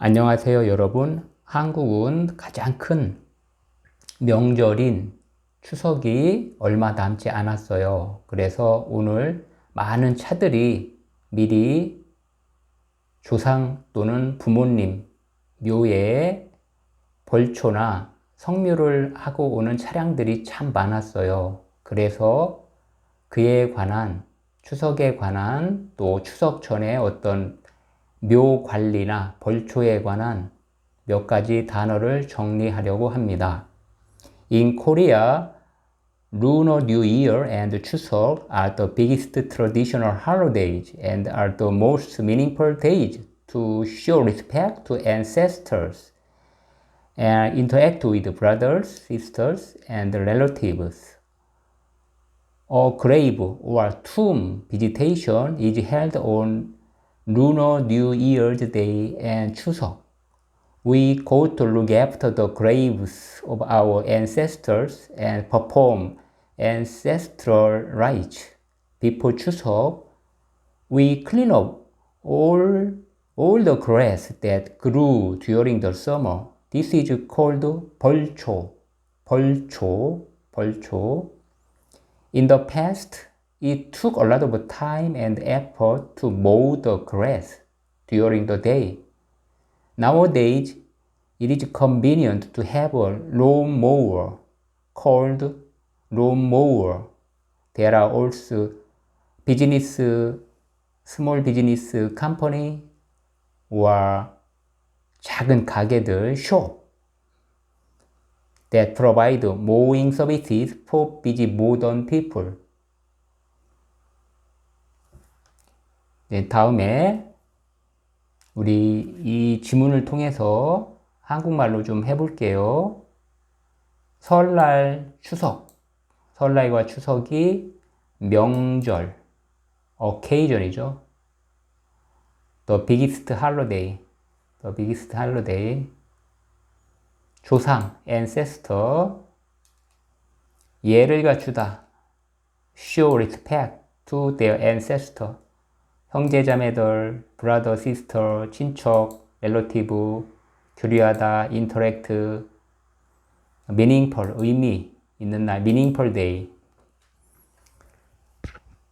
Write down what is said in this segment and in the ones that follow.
안녕하세요, 여러분. 한국은 가장 큰 명절인 추석이 얼마 남지 않았어요. 그래서 오늘 많은 차들이 미리 조상 또는 부모님 묘에 벌초나 성묘를 하고 오는 차량들이 참 많았어요. 그래서 그에 관한, 추석에 관한 또 추석 전에 어떤 묘 관리나 벌초에 관한 몇 가지 단어를 정리하려고 합니다. In Korea, Lunar New Year and Chuseok are the biggest traditional holidays and are the most meaningful days to show respect to ancestors and interact with brothers, sisters, and relatives. A grave or tomb visitation is held on Lunar New Year's Day and Chuseok. We go to look after the graves of our ancestors and perform ancestral rites. Before Chuseok, we clean up all the grass that grew during the summer. This is called 벌초. In the past, it took a lot of time and effort to mow the grass during the day. Nowadays, it is convenient to have a lawn mower called lawn mower. There are also small business company or 작은 가게들, shop that provide mowing services for busy modern people. 네, 다음에 우리 이 지문을 통해서 한국말로 좀 해볼게요. 설날, 추석. 설날과 추석이 명절, occasion이죠. The biggest holiday. 조상, ancestor. 예를 갖추다. Show respect to their ancestor. 형제자매들, brother, sister, 친척, relative, 교류하다, interact, meaningful, 의미 있는 날, meaningful day.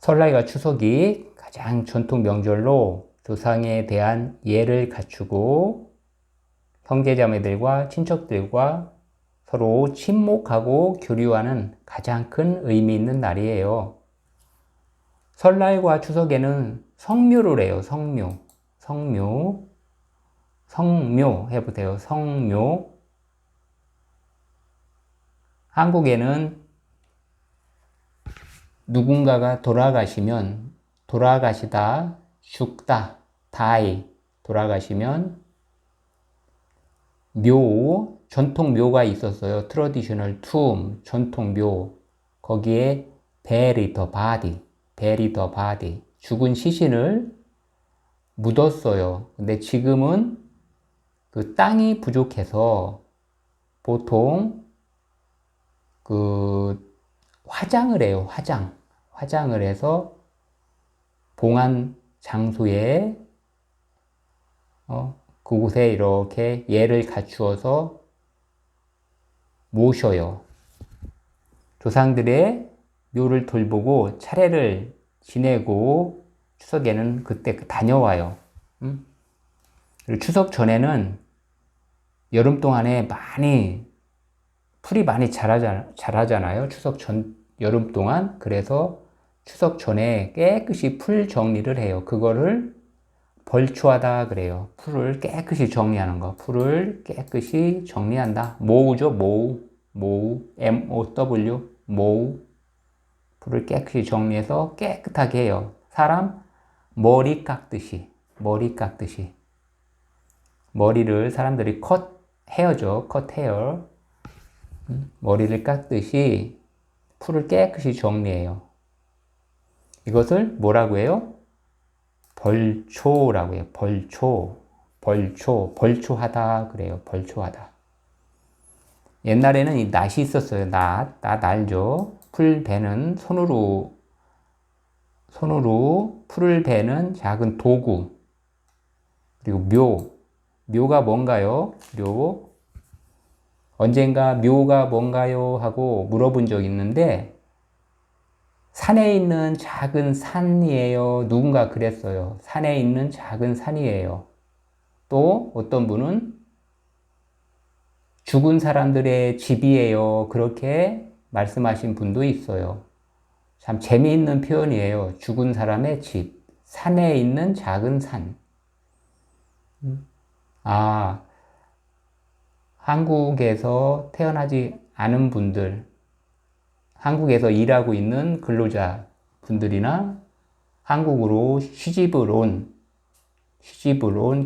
설날과 추석이 가장 전통 명절로 조상에 대한 예를 갖추고 형제자매들과 친척들과 서로 친목하고 교류하는 가장 큰 의미 있는 날이에요. 설날과 추석에는 성묘를 해요. 성묘 해보세요. 성묘. 한국에는 누군가가 돌아가시다, 죽다, die, 돌아가시면 전통 묘가 있었어요. traditional tomb, 전통 묘. 거기에 bury the body, 죽은 시신을 묻었어요. 근데 지금은 그 땅이 부족해서 보통 그 화장을 해요. 화장을 해서 봉한 장소에 그곳에 이렇게 예를 갖추어서 모셔요. 조상들의 묘를 돌보고 차례를 지내고 추석에는 그때 다녀와요. 그리고 추석 전에는 여름 동안에 풀이 많이 자라잖아요. 여름 동안. 그래서 추석 전에 깨끗이 풀 정리를 해요. 그거를 벌초하다 그래요. 풀을 깨끗이 정리하는 거. 풀을 깨끗이 정리한다. 모우죠, 모우. M-O-W, 모우. 풀을 깨끗이 정리해서 깨끗하게 해요. 사람 머리 깎듯이. 머리를 사람들이 헤어죠. 헤어. 머리를 깎듯이 풀을 깨끗이 정리해요. 이것을 뭐라고 해요? 벌초라고 해요. 벌초하다 그래요. 벌초하다. 옛날에는 이 낫이 있었어요. 낫 알죠? 풀 베는 손으로 풀을 베는 작은 도구. 그리고 묘가 뭔가요? 묘. 언젠가 묘가 뭔가요? 하고 물어본 적 있는데, 산에 있는 작은 산이에요. 누군가 그랬어요. 산에 있는 작은 산이에요. 또 어떤 분은 죽은 사람들의 집이에요. 그렇게 말씀하신 분도 있어요. 참 재미있는 표현이에요. 죽은 사람의 집. 산에 있는 작은 산. 아, 한국에서 태어나지 않은 분들, 한국에서 일하고 있는 근로자 분들이나 한국으로 시집을 온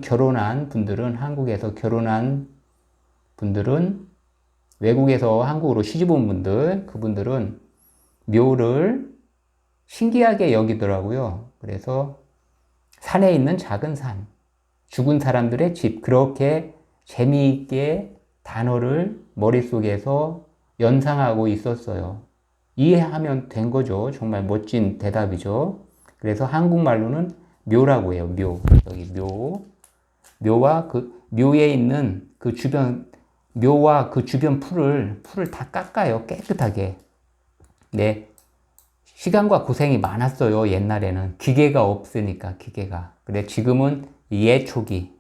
결혼한 분들은, 한국에서 결혼한 분들은, 외국에서 한국으로 시집 온 분들, 그분들은 묘를 신기하게 여기더라고요. 그래서 산에 있는 작은 산, 죽은 사람들의 집, 그렇게 재미있게 단어를 머릿속에서 연상하고 있었어요. 이해하면 된 거죠. 정말 멋진 대답이죠. 그래서 한국말로는 묘라고 해요. 묘. 여기 묘. 묘와 그 묘에 있는 그 주변, 묘와 그 주변 풀을 다 깎아요. 깨끗하게. 네. 시간과 고생이 많았어요. 옛날에는. 기계가 없으니까, 기계가. 그래, 지금은 예초기.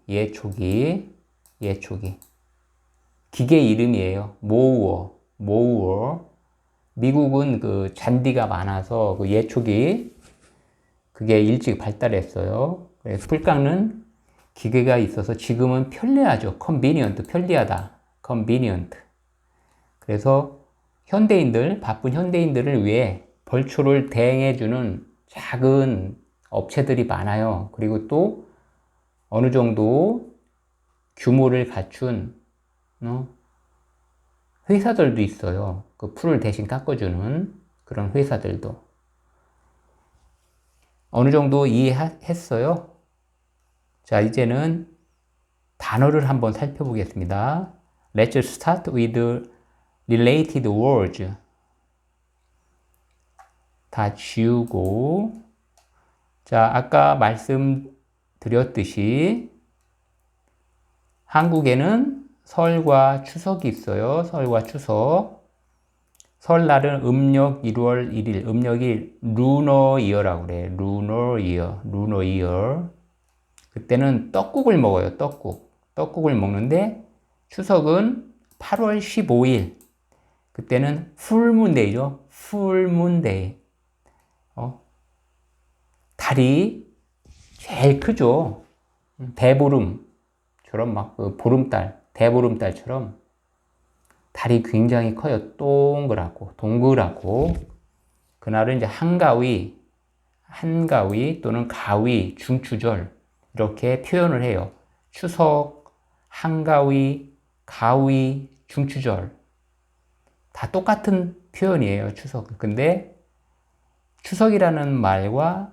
기계 이름이에요. 모우어. 미국은 그 잔디가 많아서 그 예초기, 그게 일찍 발달했어요. 그래서 풀 깎는 기계가 있어서 지금은 편리하죠. 편리하다. convenient. 그래서 바쁜 현대인들을 위해 벌초를 대행해주는 작은 업체들이 많아요. 그리고 또 어느 정도 규모를 갖춘 회사들도 있어요. 그 풀을 대신 깎아주는 그런 회사들도. 어느 정도 이해했어요? 자, 이제는 단어를 한번 살펴보겠습니다. Let's start with related words. 다 지우고. 자, 아까 말씀드렸듯이 한국에는 설과 추석이 있어요. 설과 추석. 설날은 음력 1월 1일, 음력이 루너 이어라고 그래. 루너 이어. 그때는 떡국을 먹어요. 떡국을 먹는데 추석은 8월 15일. 그때는 풀문데이죠. 풀문데이. 달이 제일 크죠. 대보름처럼 막 그 대보름달처럼 달이 굉장히 커요. 동그랗고. 그날은 이제 한가위 또는 가위, 중추절 이렇게 표현을 해요. 추석, 한가위, 가위, 중추절 다 똑같은 표현이에요. 추석. 근데 추석이라는 말과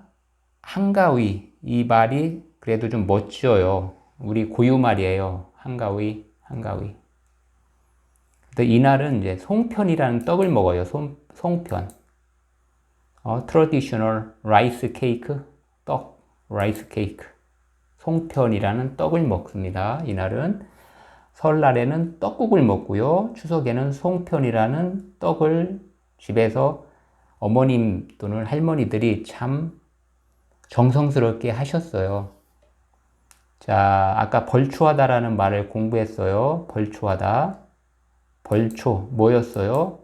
한가위, 이 말이 그래도 좀 멋져요. 우리 고유 말이에요. 한가위. 이날은 이제 송편이라는 떡을 먹어요. 송편. traditional rice cake, rice cake. 송편이라는 떡을 먹습니다. 이날은 설날에는 떡국을 먹고요. 추석에는 송편이라는 떡을 집에서 어머님 또는 할머니들이 참 정성스럽게 하셨어요. 자, 아까 벌초하다라는 말을 공부했어요. 벌초하다. 벌초 뭐였어요?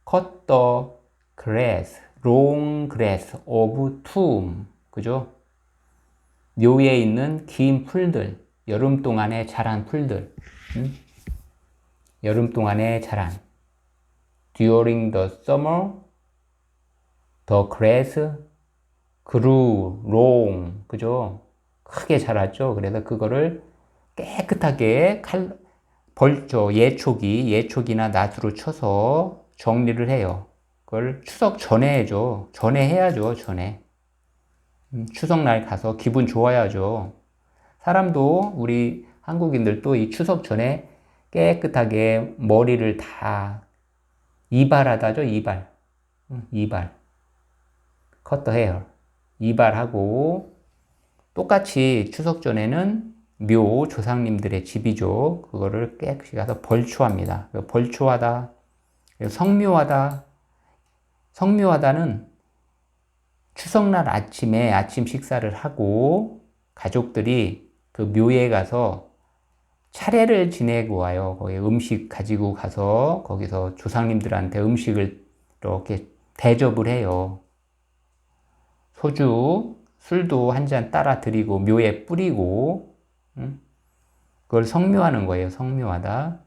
Cut the grass, long grass of tomb. 그죠? 묘에 있는 긴 풀들, 여름 동안에 자란 풀들. 여름 동안에 자란. During the summer, the grass grew long. 그죠? 크게 자랐죠. 그래서 그거를 깨끗하게 예초기나 낫으로 쳐서 정리를 해요. 그걸 추석 전에 해야죠. 전에. 추석날 가서 기분 좋아야죠. 사람도, 우리 한국인들도 이 추석 전에 깨끗하게 머리를 다 이발하다죠. 이발. cut the hair. 이발하고, 똑같이 추석 전에는 묘, 조상님들의 집이죠. 그거를 깨끗이 가서 벌초합니다. 벌초하다, 성묘하다. 성묘하다는 추석날 아침에 아침 식사를 하고 가족들이 그 묘에 가서 차례를 지내고 와요. 거기 음식 가지고 가서 거기서 조상님들한테 음식을 이렇게 대접을 해요. 소주, 술도 한 잔 따라 드리고 묘에 뿌리고 그걸 성묘하는 거예요. 성묘하다.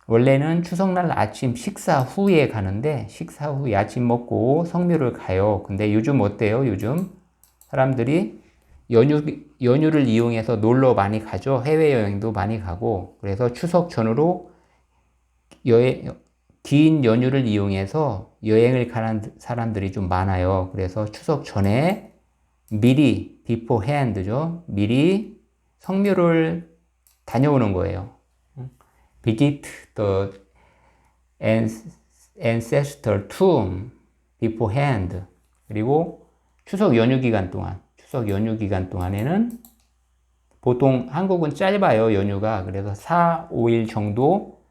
원래는 추석날 아침 식사 후에 가는데 식사 후에 아침 먹고 성묘를 가요. 근데 요즘 어때요? 요즘 사람들이 연휴를 이용해서 놀러 많이 가죠. 해외여행도 많이 가고. 그래서 추석 전후로 긴 연휴를 이용해서 여행을 가는 사람들이 좀 많아요. 그래서 추석 전에 미리, beforehand죠. 미리 성묘를 다녀오는 거예요. Visit the ancestor tomb beforehand. 그리고 추석 연휴 기간 동안에는 보통 한국은 짧아요, 연휴가. 그래서 4, 5일 정도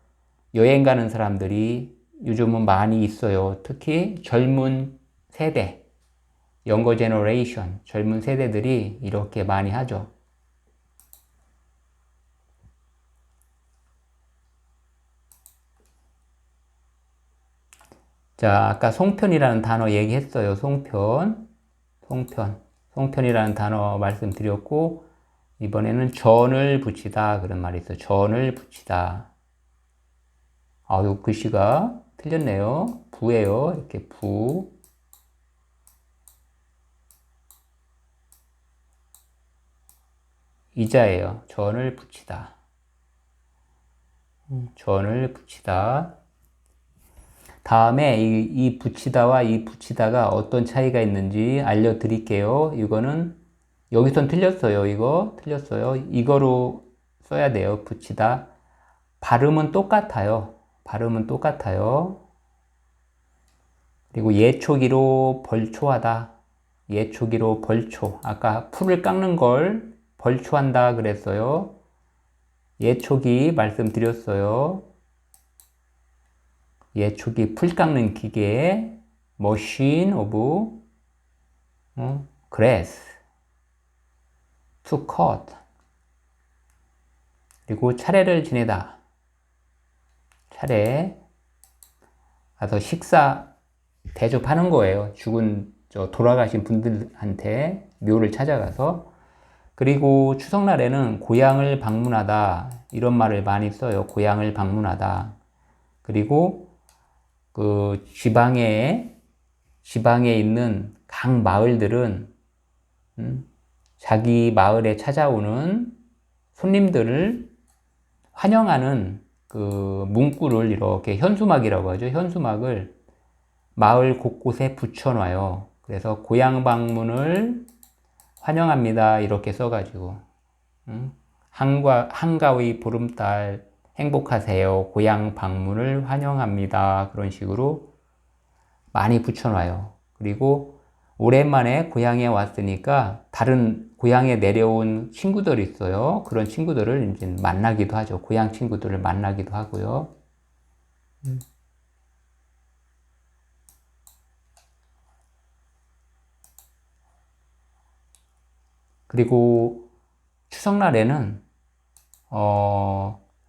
여행 가는 사람들이 요즘은 많이 있어요. 특히 젊은 세대, younger generation, 젊은 세대들이 이렇게 많이 하죠. 자, 아까 송편이라는 단어 얘기했어요. 송편이라는 단어 말씀드렸고, 이번에는 전을 붙이다. 그런 말이 있어요. 전을 붙이다. 요 글씨가 틀렸네요. 부예요. 이렇게 부. 이자예요. 전을 붙이다. 전을 붙이다. 다음에 이 붙이다와 이 붙이다가 어떤 차이가 있는지 알려드릴게요. 이거는 여기선 틀렸어요. 이거 틀렸어요. 이거로 써야 돼요. 붙이다. 발음은 똑같아요. 그리고 예초기로 벌초하다. 예초기로 벌초. 아까 풀을 깎는 걸 벌초한다 그랬어요. 예초기 말씀드렸어요. 예초기 풀 깎는 기계, machine of grass to cut. 그리고 차례를 지내다. 차례 가서 식사 대접하는 거예요. 돌아가신 분들한테 묘를 찾아가서. 그리고 추석날에는 고향을 방문하다. 이런 말을 많이 써요. 고향을 방문하다. 그리고 그 지방에 있는 각 마을들은 자기 마을에 찾아오는 손님들을 환영하는 그 문구를 이렇게 현수막이라고 하죠. 현수막을 마을 곳곳에 붙여놔요. 그래서 고향 방문을 환영합니다. 이렇게 써가지고 한가위 보름달 행복하세요. 고향 방문을 환영합니다. 그런 식으로 많이 붙여놔요. 그리고 오랜만에 고향에 왔으니까 다른 고향에 내려온 친구들이 있어요. 그런 친구들을 이제 만나기도 하죠. 고향 친구들을 만나기도 하고요. 그리고 추석날에는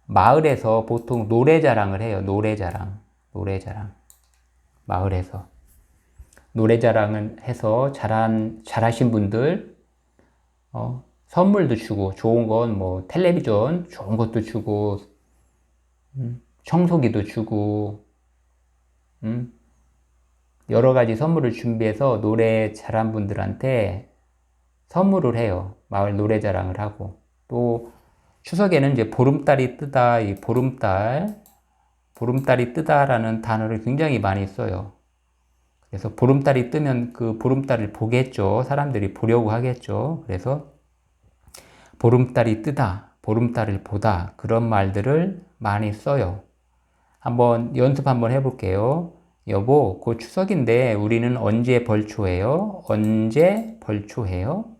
마을에서 보통 노래자랑을 해요. 노래자랑. 마을에서 노래자랑을 해서 잘하신 분들 선물도 주고, 좋은 건 뭐 텔레비전 좋은 것도 주고, 청소기도 주고, 여러 가지 선물을 준비해서 노래 잘한 분들한테 선물을 해요. 마을 노래자랑을 하고. 또 추석에는 이제 보름달이 뜨다, 이 보름달이 뜨다라는 단어를 굉장히 많이 써요. 그래서 보름달이 뜨면 그 보름달을 보겠죠. 사람들이 보려고 하겠죠. 그래서 보름달이 뜨다, 보름달을 보다, 그런 말들을 많이 써요. 연습 한번 해볼게요. 여보, 곧 추석인데 우리는 언제 벌초해요? 언제 벌초해요?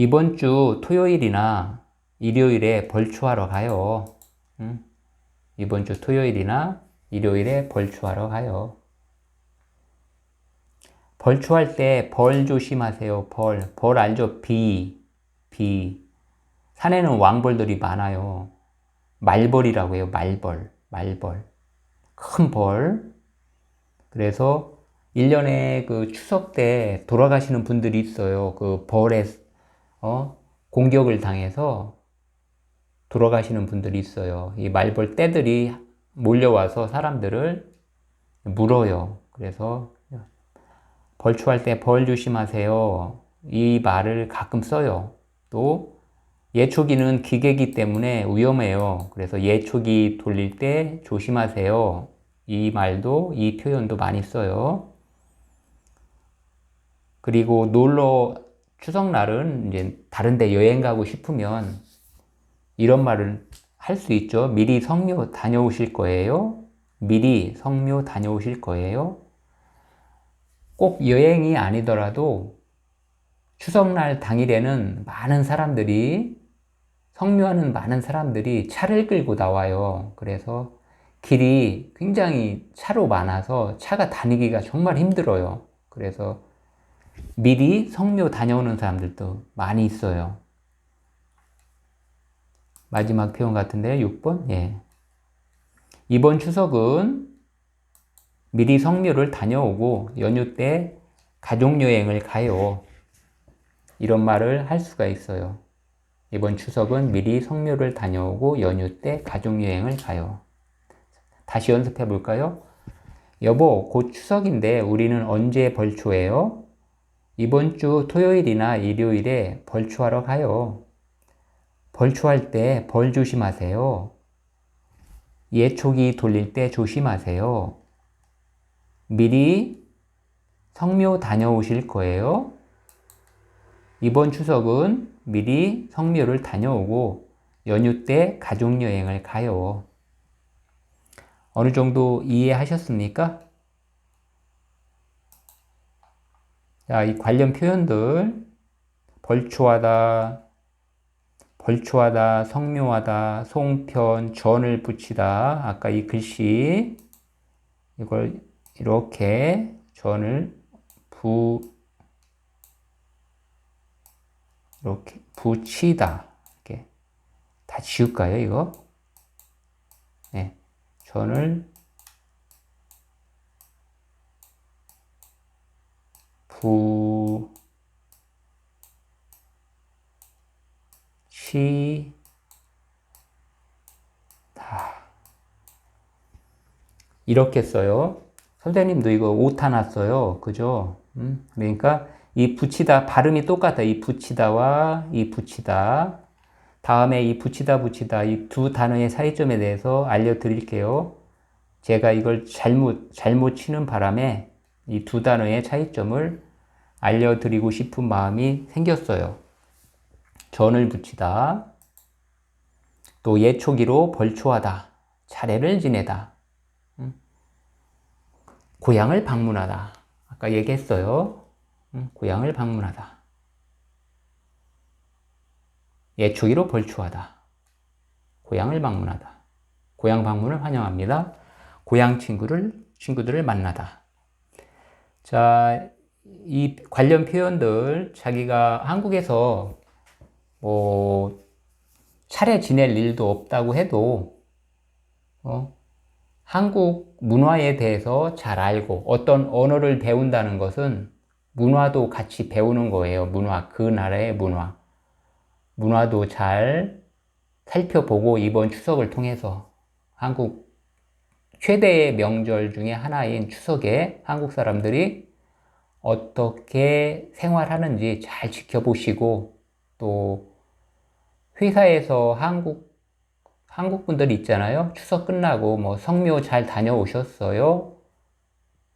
이번 주 토요일이나 일요일에 벌초하러 가요. 응? 이번 주 토요일이나 일요일에 벌초하러 가요. 벌초할 때 벌 조심하세요. 벌 알죠? 비. 산에는 왕벌들이 많아요. 말벌이라고 해요. 말벌. 큰 벌. 그래서 1년에 그 추석 때 돌아가시는 분들이 있어요. 그 벌에, 공격을 당해서 돌아가시는 분들이 있어요. 이 말벌 떼들이 몰려와서 사람들을 물어요. 그래서 벌초할 때 벌 조심하세요. 이 말을 가끔 써요. 또 예초기는 기계이기 때문에 위험해요. 그래서 예초기 돌릴 때 조심하세요. 이 말도, 이 표현도 많이 써요. 그리고 추석날은 이제 다른 데 여행 가고 싶으면 이런 말을 할 수 있죠. 미리 성묘 다녀오실 거예요. 미리 성묘 다녀오실 거예요. 꼭 여행이 아니더라도 추석날 당일에는 성묘하는 많은 사람들이 차를 끌고 나와요. 그래서 길이 굉장히 차로 많아서 차가 다니기가 정말 힘들어요. 그래서 미리 성묘 다녀오는 사람들도 많이 있어요. 마지막 표현 같은데요. 6번. 예. 이번 추석은 미리 성묘를 다녀오고 연휴 때 가족여행을 가요. 이런 말을 할 수가 있어요. 이번 추석은 미리 성묘를 다녀오고 연휴 때 가족여행을 가요. 다시 연습해 볼까요? 여보, 곧 추석인데 우리는 언제 벌초해요? 이번 주 토요일이나 일요일에 벌초하러 가요. 벌초할 때 벌 조심하세요. 예초기 돌릴 때 조심하세요. 미리 성묘 다녀오실 거예요. 이번 추석은 미리 성묘를 다녀오고 연휴 때 가족여행을 가요. 어느 정도 이해하셨습니까? 자, 이 관련 표현들 벌초하다, 성묘하다, 송편, 전을 붙이다. 아까 이 글씨 이걸 이렇게 전을 이렇게 붙이다. 이렇게 다 지울까요, 이거? 네. 전을 붙이다. 이렇게 써요. 선생님도 이거 오타 났어요. 그죠? 그러니까 이 붙이다 발음이 똑같아. 이 붙이다와 이 붙이다. 다음에 이 붙이다 이 두 단어의 차이점에 대해서 알려드릴게요. 제가 이걸 잘못 치는 바람에 이 두 단어의 차이점을 알려드리고 싶은 마음이 생겼어요. 전을 붙이다. 또 예초기로 벌초하다. 차례를 지내다. 고향을 방문하다. 아까 얘기했어요. 고향을 방문하다. 예초기로 벌초하다. 고향을 방문하다. 고향 방문을 환영합니다. 고향 친구들을 만나다. 자, 이 관련 표현들 자기가 한국에서 차례 지낼 일도 없다고 해도 한국 문화에 대해서 잘 알고 어떤 언어를 배운다는 것은 문화도 같이 배우는 거예요. 그 나라의 문화도 잘 살펴보고 이번 추석을 통해서 한국 최대의 명절 중에 하나인 추석에 한국 사람들이 어떻게 생활하는지 잘 지켜보시고 또 회사에서 한국 분들이 있잖아요. 추석 끝나고 성묘 잘 다녀오셨어요?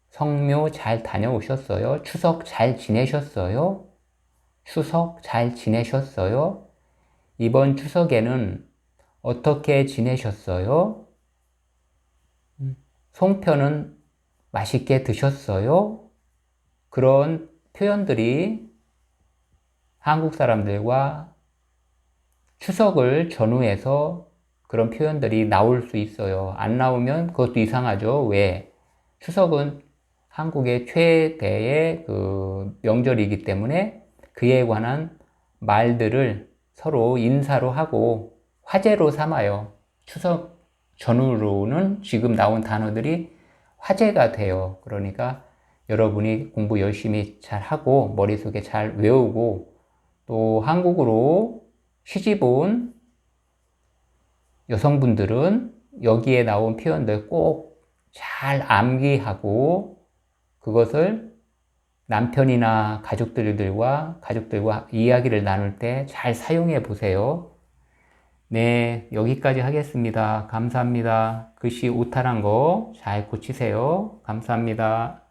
성묘 잘 다녀오셨어요? 추석 잘 지내셨어요? 추석 잘 지내셨어요? 이번 추석에는 어떻게 지내셨어요? 송편은 맛있게 드셨어요? 그런 표현들이 한국 사람들과 추석을 전후해서 그런 표현들이 나올 수 있어요. 안 나오면 그것도 이상하죠. 왜? 추석은 한국의 최대의 그 명절이기 때문에 그에 관한 말들을 서로 인사로 하고 화제로 삼아요. 추석 전후로는 지금 나온 단어들이 화제가 돼요. 그러니까 여러분이 공부 열심히 잘 하고 머릿속에 잘 외우고 또 한국으로 시집 온 여성분들은 여기에 나온 표현들 꼭 잘 암기하고 그것을 남편이나 가족들과 이야기를 나눌 때 잘 사용해 보세요. 네, 여기까지 하겠습니다. 감사합니다. 글씨 오탈한 거 잘 고치세요. 감사합니다.